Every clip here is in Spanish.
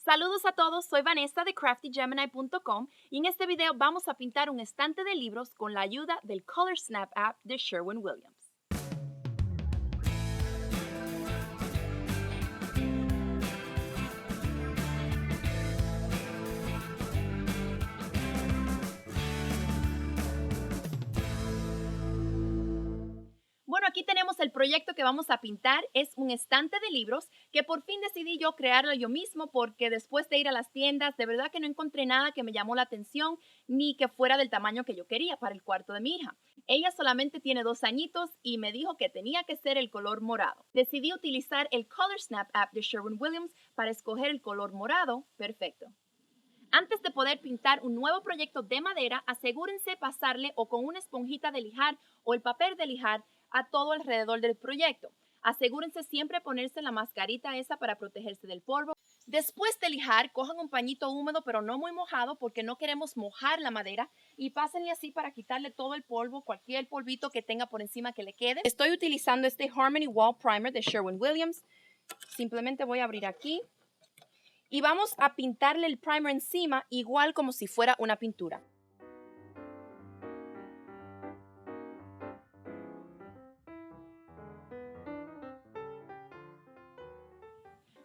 Saludos a todos, soy Vanessa de CraftyGemini.com y en este video vamos a pintar un estante de libros con la ayuda del Color Snap app de Sherwin-Williams. Bueno, aquí tenemos el proyecto que vamos a pintar. Es un estante de libros que por fin decidí yo crearlo yo mismo porque después de ir a las tiendas, de verdad que no encontré nada que me llamó la atención ni que fuera del tamaño que yo quería para el cuarto de mi hija. Ella solamente tiene 2 añitos y me dijo que tenía que ser el color morado. Decidí utilizar el Color Snap app de Sherwin-Williams para escoger el color morado perfecto. Antes de poder pintar un nuevo proyecto de madera, asegúrense pasarle o con una esponjita de lijar o el papel de lijar a todo alrededor del proyecto. Asegúrense siempre ponerse la mascarita esa para protegerse del polvo. Después de lijar, cojan un pañito húmedo pero no muy mojado porque no queremos mojar la madera y pásenle así para quitarle todo el polvo, cualquier polvito que tenga por encima que le quede. Estoy utilizando este Harmony Wall Primer de Sherwin-Williams. Simplemente voy a abrir aquí. Y vamos a pintarle el primer encima igual como si fuera una pintura.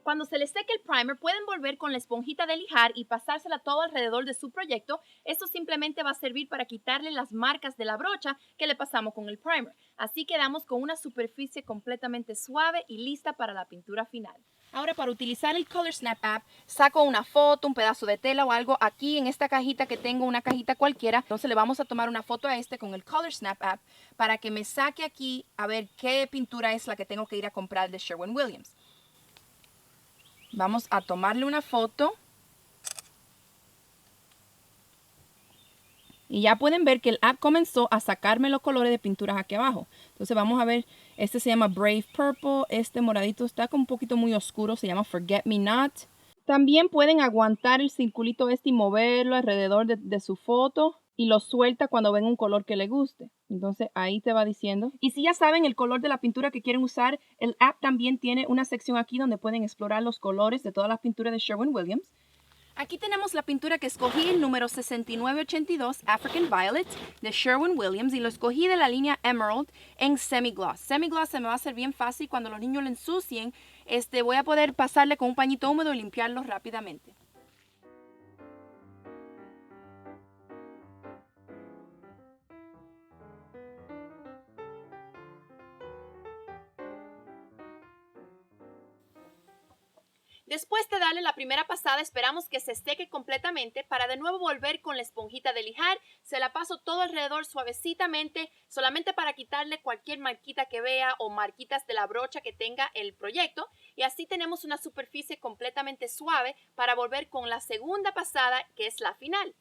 Cuando se les seque el primer, pueden volver con la esponjita de lijar y pasársela todo alrededor de su proyecto. Esto simplemente va a servir para quitarle las marcas de la brocha que le pasamos con el primer. Así quedamos con una superficie completamente suave y lista para la pintura final. Ahora, para utilizar el Color Snap app, saco una foto, un pedazo de tela o algo. Aquí en esta cajita que tengo, una cajita cualquiera. Entonces le vamos a tomar una foto a este con el Color Snap app para que me saque aquí a ver qué pintura es la que tengo que ir a comprar de Sherwin-Williams. Vamos a tomarle una foto. Y ya pueden ver que el app comenzó a sacarme los colores de pinturas aquí abajo. Entonces vamos a ver, este se llama Brave Purple, este moradito está como un poquito muy oscuro, se llama Forget Me Not. También pueden aguantar el circulito este y moverlo alrededor de su foto y lo suelta cuando ven un color que le guste. Entonces ahí te va diciendo. Y si ya saben el color de la pintura que quieren usar, el app también tiene una sección aquí donde pueden explorar los colores de todas las pinturas de Sherwin-Williams. Aquí tenemos la pintura que escogí, el número 6982 African Violet de Sherwin-Williams, y lo escogí de la línea Emerald en Semi-Gloss. Semi-Gloss se me va a hacer bien fácil cuando los niños lo ensucien. Voy a poder pasarle con un pañito húmedo y limpiarlo rápidamente. Después de darle la primera pasada, esperamos que se seque completamente para de nuevo volver con la esponjita de lijar. Se la paso todo alrededor suavecitamente, solamente para quitarle cualquier marquita que vea o marquitas de la brocha que tenga el proyecto. Y así tenemos una superficie completamente suave para volver con la segunda pasada, que es la final.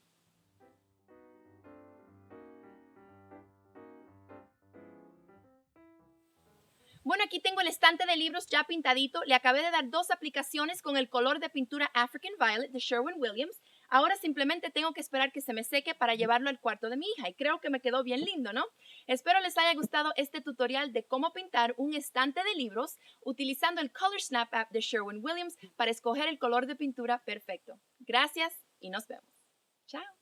Bueno, aquí tengo el estante de libros ya pintadito. Le acabé de dar 2 aplicaciones con el color de pintura African Violet de Sherwin-Williams. Ahora simplemente tengo que esperar que se me seque para llevarlo al cuarto de mi hija. Y creo que me quedó bien lindo, ¿no? Espero les haya gustado este tutorial de cómo pintar un estante de libros utilizando el Color Snap app de Sherwin-Williams para escoger el color de pintura perfecto. Gracias y nos vemos. Chao.